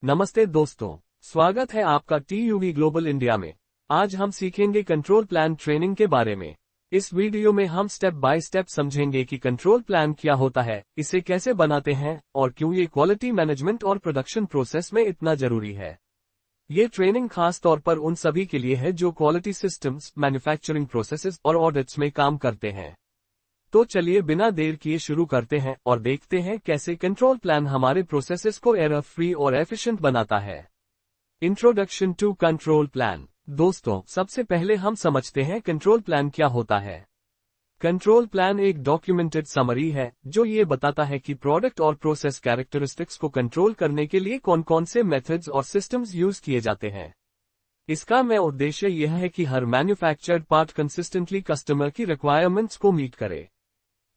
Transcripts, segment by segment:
नमस्ते दोस्तों, स्वागत है आपका TUV ग्लोबल इंडिया में। आज हम सीखेंगे कंट्रोल प्लान ट्रेनिंग के बारे में। इस वीडियो में हम स्टेप बाय स्टेप समझेंगे कि कंट्रोल प्लान क्या होता है, इसे कैसे बनाते हैं और क्यों ये क्वालिटी मैनेजमेंट और प्रोडक्शन प्रोसेस में इतना जरूरी है। ये ट्रेनिंग खास तौर पर उन सभी के लिए है जो क्वालिटी सिस्टम्स, मैन्युफैक्चरिंग प्रोसेसेस और ऑडिट्स में काम करते हैं। तो चलिए बिना देर किए शुरू करते हैं और देखते हैं कैसे कंट्रोल प्लान हमारे प्रोसेसेस को एरर फ्री और एफिशिएंट बनाता है। Introduction to control plan. दोस्तों, सबसे पहले हम समझते हैं कंट्रोल प्लान क्या होता है। कंट्रोल प्लान एक डॉक्यूमेंटेड समरी है जो ये बताता है कि प्रोडक्ट और प्रोसेस कैरेक्टरिस्टिक्स को कंट्रोल करने के लिए कौन कौन से मेथड्स और सिस्टम्स यूज किए जाते हैं। इसका मैं उद्देश्य यह है कि हर मैन्युफैक्चर्ड पार्ट कंसिस्टेंटली कस्टमर की रिक्वायरमेंट्स को मीट करे।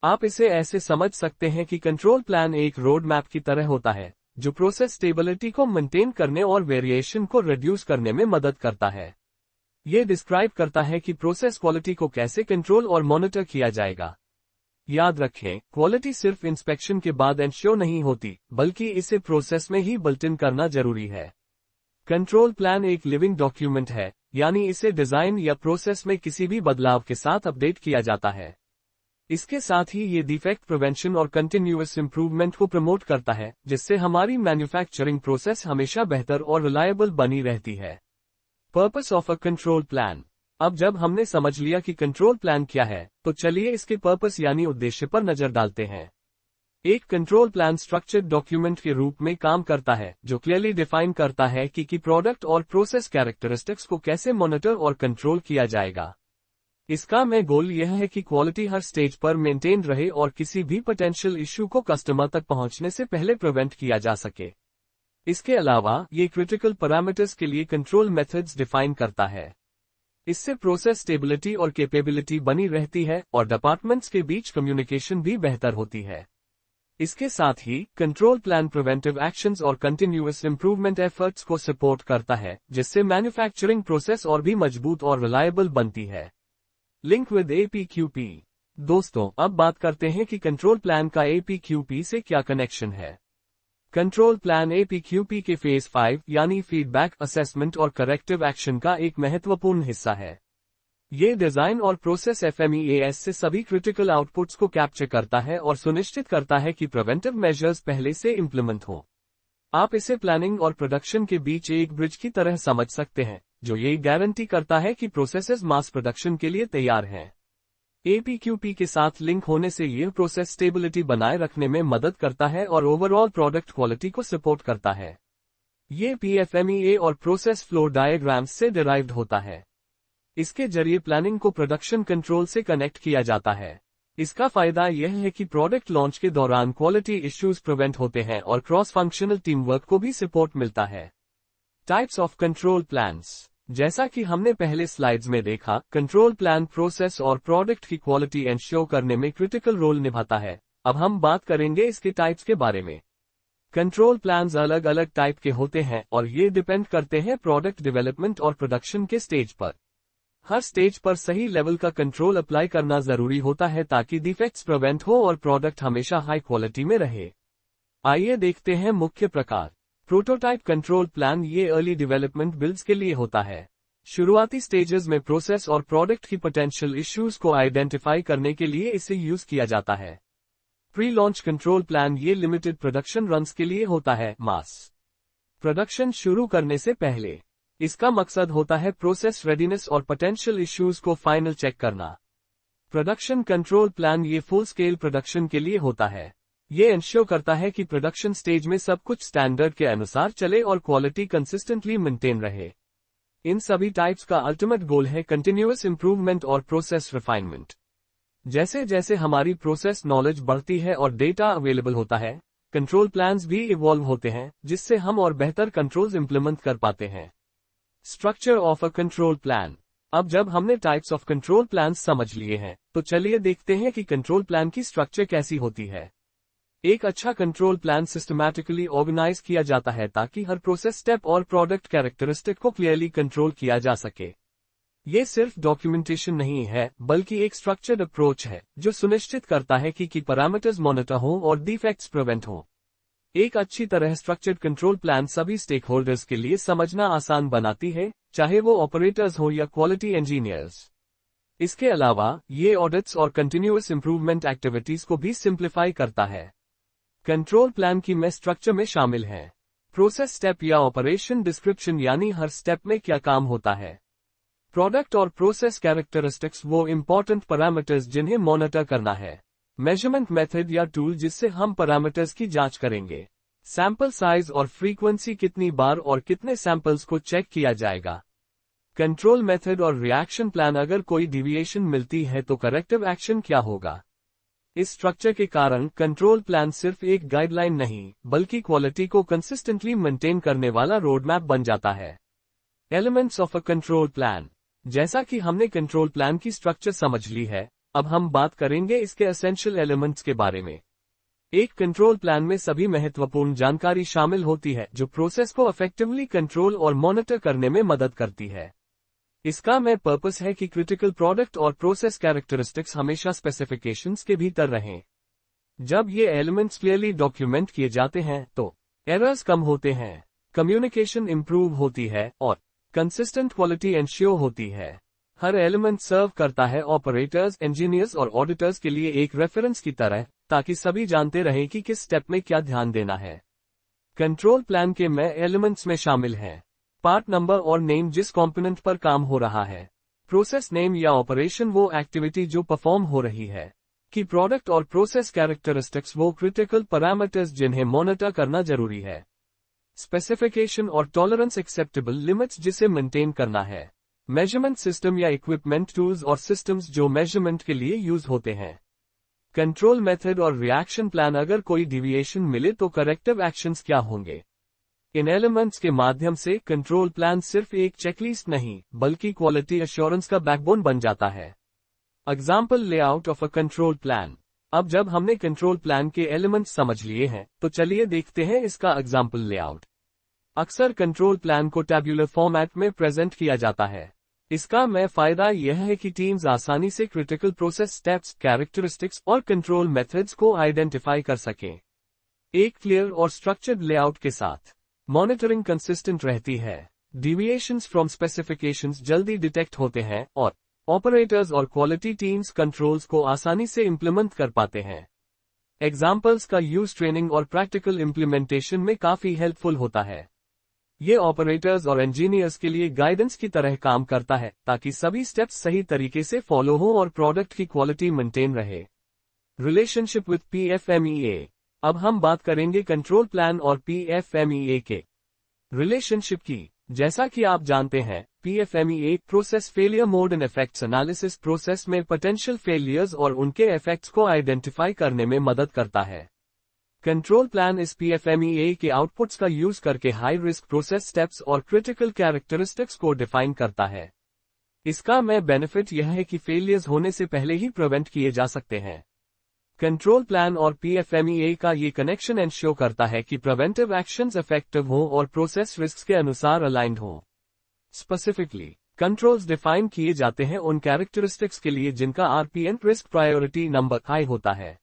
आप इसे ऐसे समझ सकते हैं कि कंट्रोल प्लान एक रोड मैप की तरह होता है जो प्रोसेस स्टेबिलिटी को मेंटेन करने और वेरिएशन को रिड्यूस करने में मदद करता है। ये डिस्क्राइब करता है कि प्रोसेस क्वालिटी को कैसे कंट्रोल और मॉनिटर किया जाएगा। याद रखें, क्वालिटी सिर्फ इंस्पेक्शन के बाद एंश्योर नहीं होती, बल्कि इसे प्रोसेस में ही बिल्ट इन करना जरूरी है। कंट्रोल प्लान एक लिविंग डॉक्यूमेंट है, यानी इसे डिजाइन या प्रोसेस में किसी भी बदलाव के साथ अपडेट किया जाता है। इसके साथ ही ये डिफेक्ट प्रिवेंशन और कंटिन्यूअस इंप्रूवमेंट को प्रमोट करता है, जिससे हमारी मैन्युफैक्चरिंग प्रोसेस हमेशा बेहतर और रिलायबल बनी रहती है। Purpose of a control plan. अब जब हमने समझ लिया कि कंट्रोल प्लान क्या है, तो चलिए इसके पर्पस यानी उद्देश्य पर नजर डालते हैं। एक कंट्रोल प्लान स्ट्रक्चर्ड डॉक्यूमेंट के रूप में काम करता है जो क्लियरली डिफाइन करता है कि प्रोडक्ट और प्रोसेस कैरेक्टरिस्टिक्स को कैसे मॉनिटर और कंट्रोल किया जाएगा। इसका मैं गोल यह है कि क्वालिटी हर स्टेज पर मेंटेन रहे और किसी भी पोटेंशियल इश्यू को कस्टमर तक पहुंचने से पहले प्रिवेंट किया जा सके। इसके अलावा ये क्रिटिकल पैरामीटर्स के लिए कंट्रोल मेथड्स डिफाइन करता है। इससे प्रोसेस स्टेबिलिटी और कैपेबिलिटी बनी रहती है और डिपार्टमेंट्स के बीच कम्युनिकेशन भी बेहतर होती है। इसके साथ ही कंट्रोल प्लान प्रिवेंटिव एक्शंस और कंटिन्यूअस इंप्रूवमेंट एफर्ट्स को सपोर्ट करता है, जिससे मैन्युफैक्चरिंग प्रोसेस और भी मजबूत और रिलायबल बनती है। Link with APQP। दोस्तों, अब बात करते हैं कि कंट्रोल प्लान का APQP से क्या कनेक्शन है। कंट्रोल प्लान APQP के फेज 5 यानी फीडबैक, असेसमेंट और करेक्टिव एक्शन का एक महत्वपूर्ण हिस्सा है। ये डिजाइन और प्रोसेस FMEAS से सभी क्रिटिकल आउटपुट्स को कैप्चर करता है और सुनिश्चित करता है कि प्रिवेंटिव मेजर्स पहले से इम्प्लीमेंट हो। आप इसे प्लानिंग और प्रोडक्शन के बीच एक ब्रिज की तरह समझ सकते हैं, जो ये गारंटी करता है कि प्रोसेसेस मास प्रोडक्शन के लिए तैयार हैं। APQP के साथ लिंक होने से यह प्रोसेस स्टेबिलिटी बनाए रखने में मदद करता है और ओवरऑल प्रोडक्ट क्वालिटी को सपोर्ट करता है। ये PFMEA और प्रोसेस फ्लो डायग्राम्स से डिराइव्ड होता है। इसके जरिए प्लानिंग को प्रोडक्शन कंट्रोल से कनेक्ट किया जाता है। इसका फायदा यह है कि प्रोडक्ट लॉन्च के दौरान क्वालिटी इश्यूज प्रिवेंट होते हैं और क्रॉस फंक्शनल टीम वर्क को भी सपोर्ट मिलता है। Types of control plans. जैसा कि हमने पहले स्लाइड्स में देखा, कंट्रोल प्लान प्रोसेस और प्रोडक्ट की क्वालिटी एंश्योर करने में क्रिटिकल रोल निभाता है। अब हम बात करेंगे इसके टाइप्स के बारे में। कंट्रोल प्लान्स अलग अलग टाइप के होते हैं और ये डिपेंड करते हैं प्रोडक्ट डेवलपमेंट और प्रोडक्शन के स्टेज पर। हर स्टेज पर सही लेवल का कंट्रोल अप्लाई करना जरूरी होता है ताकि डिफेक्ट्स प्रिवेंट हो और प्रोडक्ट हमेशा हाई क्वालिटी में रहे। आइए देखते हैं मुख्य प्रकार। प्रोटोटाइप कंट्रोल प्लान ये अर्ली डेवलपमेंट बिल्ड्स के लिए होता है। शुरुआती स्टेजेस में प्रोसेस और प्रोडक्ट की पोटेंशियल इश्यूज को आइडेंटिफाई करने के लिए इसे यूज किया जाता है। प्री लॉन्च कंट्रोल प्लान ये लिमिटेड प्रोडक्शन रन्स के लिए होता है, मास प्रोडक्शन शुरू करने से पहले। इसका मकसद होता है प्रोसेस रेडीनेस और पोटेंशियल इश्यूज को फाइनल चेक करना। प्रोडक्शन कंट्रोल प्लान ये फुल स्केल प्रोडक्शन के लिए होता है। ये इंश्योर करता है कि प्रोडक्शन स्टेज में सब कुछ स्टैंडर्ड के अनुसार चले और क्वालिटी कंसिस्टेंटली मेंटेन रहे। इन सभी टाइप्स का अल्टीमेट गोल है कंटिन्यूअस इंप्रूवमेंट और प्रोसेस रिफाइनमेंट। जैसे जैसे हमारी प्रोसेस नॉलेज बढ़ती है और डेटा अवेलेबल होता है, कंट्रोल प्लान्स भी इवॉल्व होते हैं, जिससे हम और बेहतर कंट्रोल्स इंप्लीमेंट कर पाते हैं। Structure of a control plan. अब जब हमने टाइप्स ऑफ कंट्रोल प्लान समझ लिए हैं, तो चलिए देखते हैं कि कंट्रोल प्लान की स्ट्रक्चर कैसी होती है। एक अच्छा कंट्रोल प्लान सिस्टमैटिकली ऑर्गेनाइज किया जाता है ताकि हर प्रोसेस स्टेप और प्रोडक्ट कैरेक्टरिस्टिक को क्लियरली कंट्रोल किया जा सके। ये सिर्फ डॉक्यूमेंटेशन नहीं है, बल्कि एक स्ट्रक्चर्ड अप्रोच है जो सुनिश्चित करता है कि पैरामीटर्स मॉनिटर हों और डिफेक्ट्स प्रिवेंट हों। एक अच्छी तरह स्ट्रक्चर्ड कंट्रोल प्लान सभी स्टेक होल्डर्स के लिए समझना आसान बनाती है, चाहे वो ऑपरेटर्स हो या क्वालिटी इंजीनियर्स। इसके अलावा ये ऑडिट्स और कंटिन्यूअस इंप्रूवमेंट एक्टिविटीज को भी सिंप्लीफाई करता है। कंट्रोल प्लान की मैं स्ट्रक्चर में शामिल है। प्रोसेस स्टेप या ऑपरेशन डिस्क्रिप्शन, यानी हर स्टेप में क्या काम होता है। प्रोडक्ट और प्रोसेस कैरेक्टरिस्टिक्स, वो इंपॉर्टेंट पैरामीटर्स जिन्हें मॉनिटर करना है। मेजरमेंट मेथड या टूल जिससे हम पैरामीटर्स की जांच करेंगे। सैंपल साइज और फ्रीक्वेंसी, कितनी बार और कितने सैंपल्स को चेक किया जाएगा। कंट्रोल मेथड और रिएक्शन प्लान, अगर कोई डिविएशन मिलती है तो करेक्टिव एक्शन क्या होगा। इस स्ट्रक्चर के कारण कंट्रोल प्लान सिर्फ एक गाइडलाइन नहीं, बल्कि क्वालिटी को कंसिस्टेंटली मेंटेन करने वाला रोडमैप बन जाता है। Elements of a control plan. जैसा कि हमने कंट्रोल प्लान की स्ट्रक्चर समझ ली है, अब हम बात करेंगे इसके एसेंशियल एलिमेंट्स के बारे में। एक कंट्रोल प्लान में सभी महत्वपूर्ण जानकारी शामिल होती है जो प्रोसेस को इफेक्टिवली कंट्रोल और मॉनिटर करने में मदद करती है। इसका मैं पर्पस है कि क्रिटिकल प्रोडक्ट और प्रोसेस कैरेक्टरिस्टिक्स हमेशा स्पेसिफिकेशंस के भीतर रहें। जब ये एलिमेंट्स क्लियरली डॉक्यूमेंट किए जाते हैं तो एरर्स कम होते हैं, कम्युनिकेशन इंप्रूव होती है और कंसिस्टेंट क्वालिटी एंश्योर होती है। हर एलिमेंट सर्व करता है ऑपरेटर्स, इंजीनियर्स और ऑडिटर्स के लिए एक रेफरेंस की तरह, ताकि सभी जानते रहें कि किस स्टेप में क्या ध्यान देना है। कंट्रोल प्लान के मैं एलिमेंट्स में शामिल हैं। पार्ट नंबर और नेम, जिस कंपोनेंट पर काम हो रहा है। प्रोसेस नेम या ऑपरेशन, वो एक्टिविटी जो परफॉर्म हो रही है। की प्रोडक्ट और प्रोसेस कैरेक्टरिस्टिक्स, वो क्रिटिकल पैरामीटर्स जिन्हें मॉनिटर करना जरूरी है। स्पेसिफिकेशन और टॉलरेंस, एक्सेप्टेबल लिमिट्स जिसे मेंटेन करना है। मेजरमेंट सिस्टम या इक्विपमेंट, टूल्स और सिस्टम्स जो मेजरमेंट के लिए यूज होते हैं। कंट्रोल मेथड और रिएक्शन प्लान, अगर कोई डिविएशन मिले तो करेक्टिव एक्शंस क्या होंगे। इन एलिमेंट्स के माध्यम से कंट्रोल प्लान सिर्फ एक चेकलिस्ट नहीं, बल्कि क्वालिटी एश्योरेंस का बैकबोन बन जाता है। Example, layout of a control plan. अब जब हमने कंट्रोल प्लान के एलिमेंट्स समझ लिए हैं, तो चलिए देखते हैं इसका एग्जाम्पल लेआउट। अक्सर कंट्रोल प्लान को टैब्यूलर फॉर्मेट में प्रेजेंट किया जाता है। इसका मैं फायदा यह है कि टीम्स आसानी से क्रिटिकल प्रोसेस स्टेप्स, कैरेक्टरिस्टिक्स और कंट्रोल मेथड्स को आइडेंटिफाई कर सकें। एक क्लियर और स्ट्रक्चर्ड लेआउट के साथ मॉनिटरिंग कंसिस्टेंट रहती है, डिविएशंस फ्रॉम स्पेसिफिकेशंस जल्दी डिटेक्ट होते हैं और ऑपरेटर्स और क्वालिटी टीम्स कंट्रोल्स को आसानी से इंप्लीमेंट कर पाते हैं। एग्जाम्पल्स का यूज ट्रेनिंग और प्रैक्टिकल इंप्लीमेंटेशन में काफी हेल्पफुल होता है। ये ऑपरेटर्स और इंजीनियर्स के लिए गाइडेंस की तरह काम करता है, ताकि सभी स्टेप्स सही तरीके से फॉलो हो और प्रोडक्ट की क्वालिटी मेंटेन रहे। Relationship with PFMEA। अब हम बात करेंगे कंट्रोल प्लान और PFMEA के रिलेशनशिप की। जैसा कि आप जानते हैं, PFMEA process failure mode and effects analysis process में पोटेंशियल फेलियर्स और उनके इफेक्ट्स को आइडेंटिफाई करने में मदद करता है। कंट्रोल प्लान इस PFMEA के आउटपुट्स का यूज करके हाई रिस्क प्रोसेस स्टेप्स और क्रिटिकल कैरेक्टरिस्टिक्स को डिफाइन करता है। इसका मैं बेनिफिट यह है कि फेलियर्स होने से पहले ही प्रिवेंट किए जा सकते हैं। कंट्रोल प्लान और PFMEA का ये कनेक्शन एंश्योर करता है कि प्रिवेंटिव एक्शंस इफेक्टिव हो और प्रोसेस रिस्क के अनुसार अलाइंड हो। स्पेसिफिकली, कंट्रोल्स डिफाइन किए जाते हैं उन कैरेक्टरिस्टिक्स के लिए जिनका RPN risk priority number high होता है।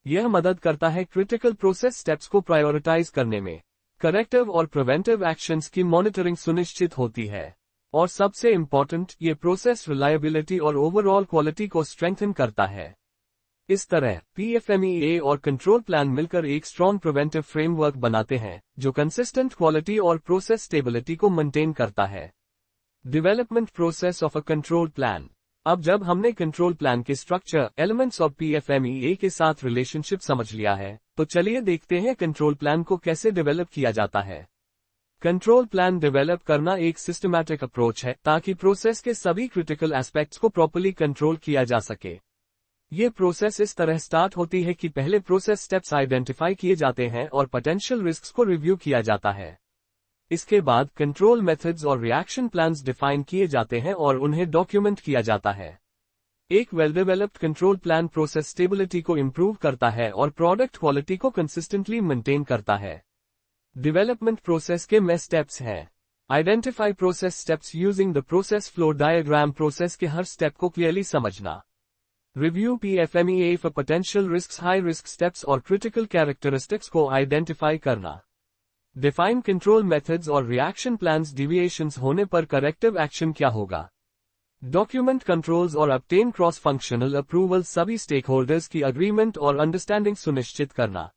यह मदद करता है क्रिटिकल प्रोसेस स्टेप्स को प्रायोरिटाइज करने में। करेक्टिव और प्रिवेंटिव एक्शंस की मॉनिटरिंग सुनिश्चित होती है। और सबसे इंपॉर्टेंट, ये प्रोसेस रिलायबिलिटी और ओवरऑल क्वालिटी को स्ट्रेंथन करता है। इस तरह PFMEA और कंट्रोल प्लान मिलकर एक स्ट्रॉन्ग प्रिवेंटिव फ्रेमवर्क बनाते हैं, जो कंसिस्टेंट क्वालिटी और प्रोसेस स्टेबिलिटी को मेंटेन करता है। Development process of a control plan. अब जब हमने कंट्रोल प्लान के स्ट्रक्चर, एलिमेंट्स और PFMEA के साथ रिलेशनशिप समझ लिया है, तो चलिए देखते हैं कंट्रोल प्लान को कैसे डेवलप किया जाता है। कंट्रोल प्लान डेवलप करना एक सिस्टमैटिक अप्रोच है, ताकि प्रोसेस के सभी क्रिटिकल एस्पेक्ट्स को प्रॉपर्ली कंट्रोल किया जा सके। ये प्रोसेस इस तरह स्टार्ट होती है कि पहले प्रोसेस स्टेप्स आइडेंटिफाई किए जाते हैं और पोटेंशियल रिस्क्स को रिव्यू किया जाता है। इसके बाद कंट्रोल मेथड्स और रिएक्शन प्लान्स डिफाइन किए जाते हैं और उन्हें डॉक्यूमेंट किया जाता है। एक well developed control plan process stability को इंप्रूव करता है और प्रोडक्ट क्वालिटी को कंसिस्टेंटली मेंटेन करता है। डेवलपमेंट प्रोसेस के में स्टेप्स हैं। Identify process steps using the process flow diagram. Process के हर स्टेप को क्लियरली समझना। Review PFMEA for potential risks, high risk steps और क्रिटिकल कैरेक्टरिस्टिक्स को आइडेंटिफाई करना। डिफाइन कंट्रोल मेथड्स और रिएक्शन प्लान्स, डिविएशंस होने पर करेक्टिव एक्शन क्या होगा। डॉक्यूमेंट कंट्रोल्स और ऑब्टेन क्रॉस फंक्शनल अप्रूवल, सभी स्टेक होल्डर्स की अग्रीमेंट और अंडरस्टैंडिंग सुनिश्चित करना।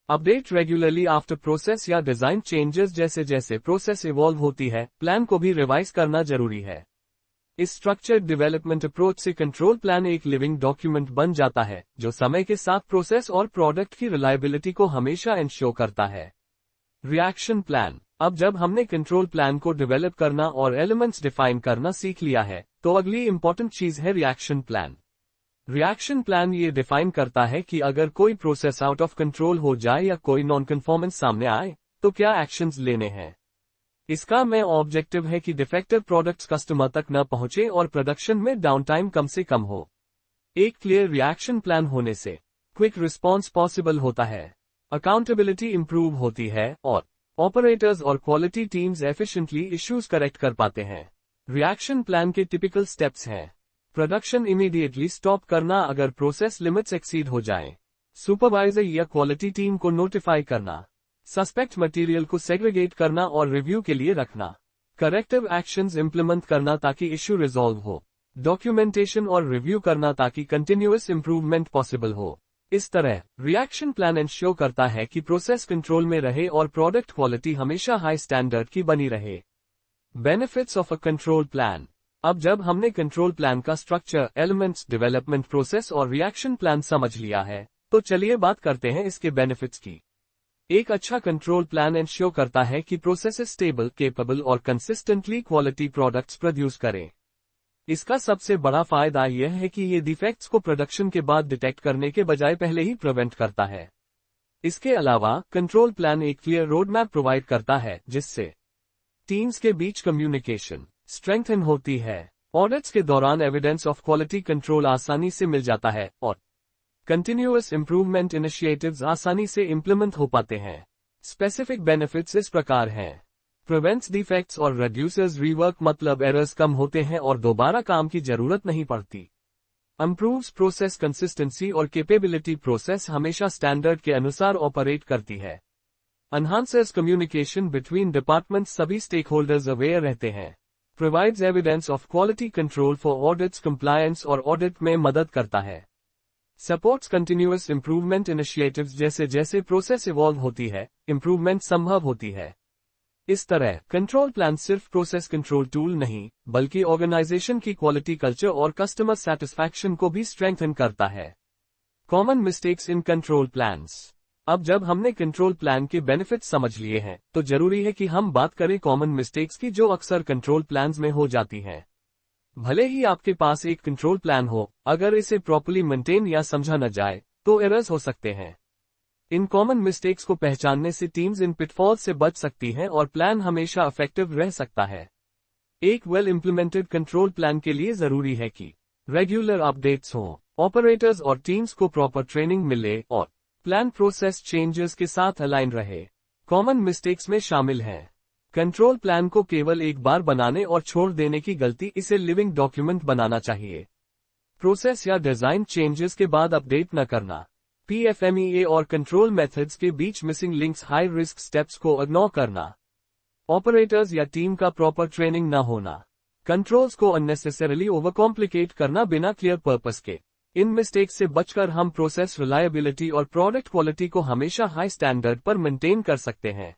अपडेट रेगुलरली आफ्टर प्रोसेस या डिजाइन चेंजेस, जैसे जैसे प्रोसेस इवॉल्व होती है, प्लान को भी रिवाइज करना जरूरी है। इस स्ट्रक्चर्ड डेवलपमेंट अप्रोच से कंट्रोल प्लान एक लिविंग डॉक्यूमेंट बन जाता है, जो समय के साथ प्रोसेस और प्रोडक्ट की रिलायबिलिटी को हमेशा इंश्योर करता है। Reaction plan. अब जब हमने कंट्रोल प्लान को डेवलप करना और एलिमेंट्स डिफाइन करना सीख लिया है, तो अगली इंपॉर्टेंट चीज है रिएक्शन प्लान। रिएक्शन प्लान ये डिफाइन करता है कि अगर कोई प्रोसेस आउट ऑफ कंट्रोल हो जाए या कोई नॉन कन्फॉर्मेंस सामने आए, तो क्या एक्शंस लेने हैं। इसका मेन ऑब्जेक्टिव है कि डिफेक्टिव प्रोडक्ट्स कस्टमर तक न पहुंचे और प्रोडक्शन में डाउनटाइम कम से कम हो। एक क्लियर रिएक्शन प्लान होने से क्विक रिस्पॉन्स पॉसिबल होता है, अकाउंटेबिलिटी इंप्रूव होती है और ऑपरेटर्स और quality teams efficiently issues correct कर पाते हैं। रिएक्शन प्लान के टिपिकल स्टेप्स हैं। प्रोडक्शन इमीडिएटली स्टॉप करना अगर प्रोसेस लिमिट्स एक्सीड हो जाएं। सुपरवाइजर या क्वालिटी टीम को नोटिफाई करना। सस्पेक्ट मटेरियल को सेग्रीगेट करना और रिव्यू के लिए रखना। करेक्टिव एक्शंस इंप्लीमेंट करना ताकि इश्यू रिजॉल्व हो। डॉक्यूमेंटेशन और रिव्यू करना ताकि कंटिन्यूअस इंप्रूवमेंट पॉसिबल हो। इस तरह रिएक्शन प्लान इंश्योर करता है कि प्रोसेस कंट्रोल में रहे और प्रोडक्ट क्वालिटी हमेशा हाई स्टैंडर्ड की बनी रहे। Benefits of a control plan. अब जब हमने कंट्रोल प्लान का स्ट्रक्चर, एलिमेंट्स, डेवलपमेंट प्रोसेस और रिएक्शन प्लान समझ लिया है, तो चलिए बात करते हैं इसके बेनिफिट्स की। एक अच्छा कंट्रोल प्लान इंश्योर करता है कि प्रोसेस स्टेबल, केपेबल और कंसिस्टेंटली क्वालिटी प्रोडक्ट्स प्रोड्यूस करें। इसका सबसे बड़ा फायदा यह है कि ये डिफेक्ट्स को प्रोडक्शन के बाद डिटेक्ट करने के बजाय पहले ही प्रिवेंट करता है। इसके अलावा कंट्रोल प्लान एक क्लियर रोड मैप प्रोवाइड करता है, जिससे टीम्स के बीच कम्युनिकेशन स्ट्रेंथन होती है। ऑडिट्स के दौरान एविडेंस ऑफ क्वालिटी कंट्रोल आसानी से मिल जाता है और कंटिन्यूअस इंप्रूवमेंट इनिशिएटिव्स आसानी से इंप्लीमेंट हो पाते हैं। स्पेसिफिक बेनिफिट्स इस प्रकार हैं। प्रिवेंट्स डिफेक्ट्स और रिड्यूसेस रीवर्क, मतलब एरर्स कम होते हैं और दोबारा काम की जरूरत नहीं पड़ती। इंप्रूव्स प्रोसेस कंसिस्टेंसी और कैपेबिलिटी, प्रोसेस हमेशा स्टैंडर्ड के अनुसार ऑपरेट करती है। एनहांसेस कम्युनिकेशन बिटवीन डिपार्टमेंट्स, सभी स्टेक होल्डर्स अवेयर रहते हैं। Provides evidence of quality control for audits, compliance और ऑडिट में मदद करता है। सपोर्ट्स कंटिन्यूअस इंप्रूवमेंट इनिशिएटिव्स, जैसे जैसे प्रोसेस इवॉल्व होती है, इंप्रूवमेंट संभव होती है। इस तरह कंट्रोल प्लान सिर्फ प्रोसेस कंट्रोल टूल नहीं, बल्कि ऑर्गेनाइजेशन की क्वालिटी कल्चर और कस्टमर सैटिस्फैक्शन को भी स्ट्रेंथन करता है। Common mistakes in control plans. अब जब हमने कंट्रोल प्लान के बेनिफिट्स समझ लिए हैं, तो जरूरी है कि हम बात करें कॉमन मिस्टेक्स की जो अक्सर कंट्रोल प्लान्स में हो जाती हैं। भले ही आपके पास एक कंट्रोल प्लान हो, अगर इसे प्रॉपर्ली मेंटेन या समझा न जाए, तो एरर्स हो सकते हैं। इन कॉमन मिस्टेक्स को पहचानने से टीम्स इन पिटफॉल से बच सकती हैं और प्लान हमेशा इफेक्टिव रह सकता है। एक वेल इंप्लीमेंटेड कंट्रोल प्लान के लिए जरूरी है कि रेगुलर अपडेट्स हों, ऑपरेटर्स और टीम्स को प्रॉपर ट्रेनिंग मिले और प्लान प्रोसेस चेंजेस के साथ अलाइन रहे। कॉमन मिस्टेक्स में शामिल हैं कंट्रोल प्लान को केवल एक बार बनाने और छोड़ देने की गलती, इसे लिविंग डॉक्यूमेंट बनाना चाहिए। प्रोसेस या डिजाइन चेंजेस के बाद अपडेट न करना। PFMEA और कंट्रोल मेथड्स के बीच missing links, high risk steps को इग्नोर करना। ऑपरेटर्स या टीम का प्रॉपर ट्रेनिंग न होना। कंट्रोल्स को अननेसेसरीली ओवर कॉम्प्लिकेट करना बिना क्लियर पर्पस के। इन मिस्टेक्स से बचकर हम प्रोसेस रिलायबिलिटी और प्रोडक्ट क्वालिटी को हमेशा हाई स्टैंडर्ड पर मेंटेन कर सकते हैं।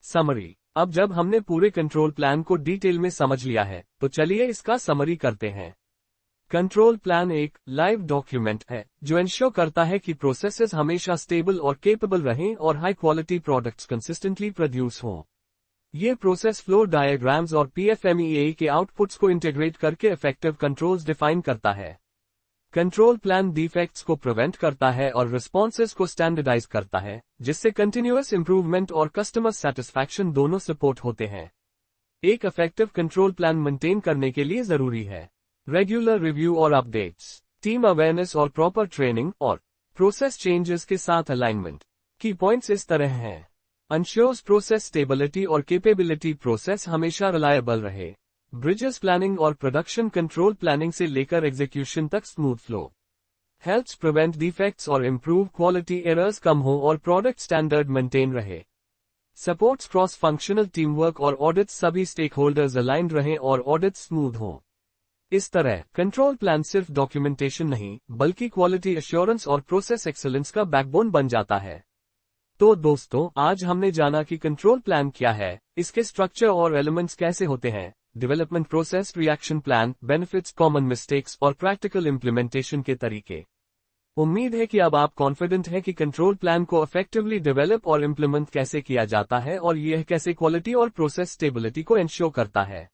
समरी। अब जब हमने पूरे कंट्रोल प्लान को डिटेल में समझ लिया है, तो चलिए इसका समरी करते हैं। कंट्रोल प्लान एक लाइव डॉक्यूमेंट है जो इंश्योर करता है कि प्रोसेसेस हमेशा स्टेबल और केपेबल रहें और high quality products consistently produce हों। ये प्रोसेस फ्लो डायग्राम्स और PFMEA के आउटपुट्स को इंटीग्रेट करके इफेक्टिव कंट्रोल्स डिफाइन करता है। कंट्रोल प्लान डिफेक्ट्स को प्रिवेंट करता है और रिस्पॉन्सेज को स्टैंडर्डाइज करता है, जिससे कंटिन्यूअस इंप्रूवमेंट और कस्टमर सैटिस्फैक्शन दोनों सपोर्ट होते हैं। एक इफेक्टिव कंट्रोल प्लान मेंटेन करने के लिए जरूरी है रेगुलर रिव्यू और अपडेट्स, टीम अवेयरनेस और प्रॉपर ट्रेनिंग और प्रोसेस चेंजेस के साथ अलाइनमेंट। की पॉइंट्स इस तरह हैं। इंश्योर्स प्रोसेस स्टेबिलिटी और कैपेबिलिटी, प्रोसेस हमेशा रिलायबल रहे। ब्रिजेस प्लानिंग और प्रोडक्शन कंट्रोल प्लानिंग से लेकर एग्जीक्यूशन तक smooth flow. Helps prevent defects और इम्प्रूव क्वालिटी, एरर्स कम हो और प्रोडक्ट स्टैंडर्ड मेंटेन रहे। Supports cross functional team work और ऑडिट्स, सभी स्टेक होल्डर्स अलाइंड रहें और ऑडिट स्मूथ हो। इस तरह कंट्रोल प्लान सिर्फ डॉक्यूमेंटेशन नहीं बल्कि क्वालिटी एश्योरेंस और प्रोसेस एक्सीलेंस का बैकबोन बन जाता है। तो दोस्तों, आज हमने जाना कि कंट्रोल प्लान क्या है, इसके स्ट्रक्चर और एलिमेंट्स कैसे होते हैं, development process, reaction plan, benefits, common mistakes और प्रैक्टिकल इम्प्लीमेंटेशन के तरीके। उम्मीद है कि अब आप कॉन्फिडेंट हैं कि कंट्रोल प्लान को इफेक्टिवली डेवलप और इम्प्लीमेंट कैसे किया जाता है और यह कैसे क्वालिटी और प्रोसेस स्टेबिलिटी को इंश्योर करता है।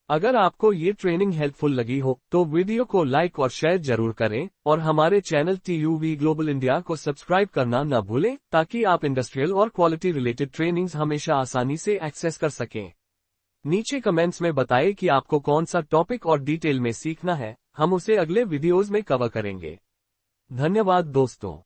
अगर आपको ये ट्रेनिंग हेल्पफुल लगी हो तो वीडियो को लाइक और शेयर जरूर करें और हमारे चैनल TUV ग्लोबल इंडिया को सब्सक्राइब करना न भूलें ताकि आप इंडस्ट्रियल और क्वालिटी रिलेटेड ट्रेनिंग्स हमेशा आसानी से एक्सेस कर सकें। नीचे कमेंट्स में बताएं कि आपको कौन सा टॉपिक और डिटेल में सीखना है, हम उसे अगले वीडियोज में कवर करेंगे। धन्यवाद दोस्तों।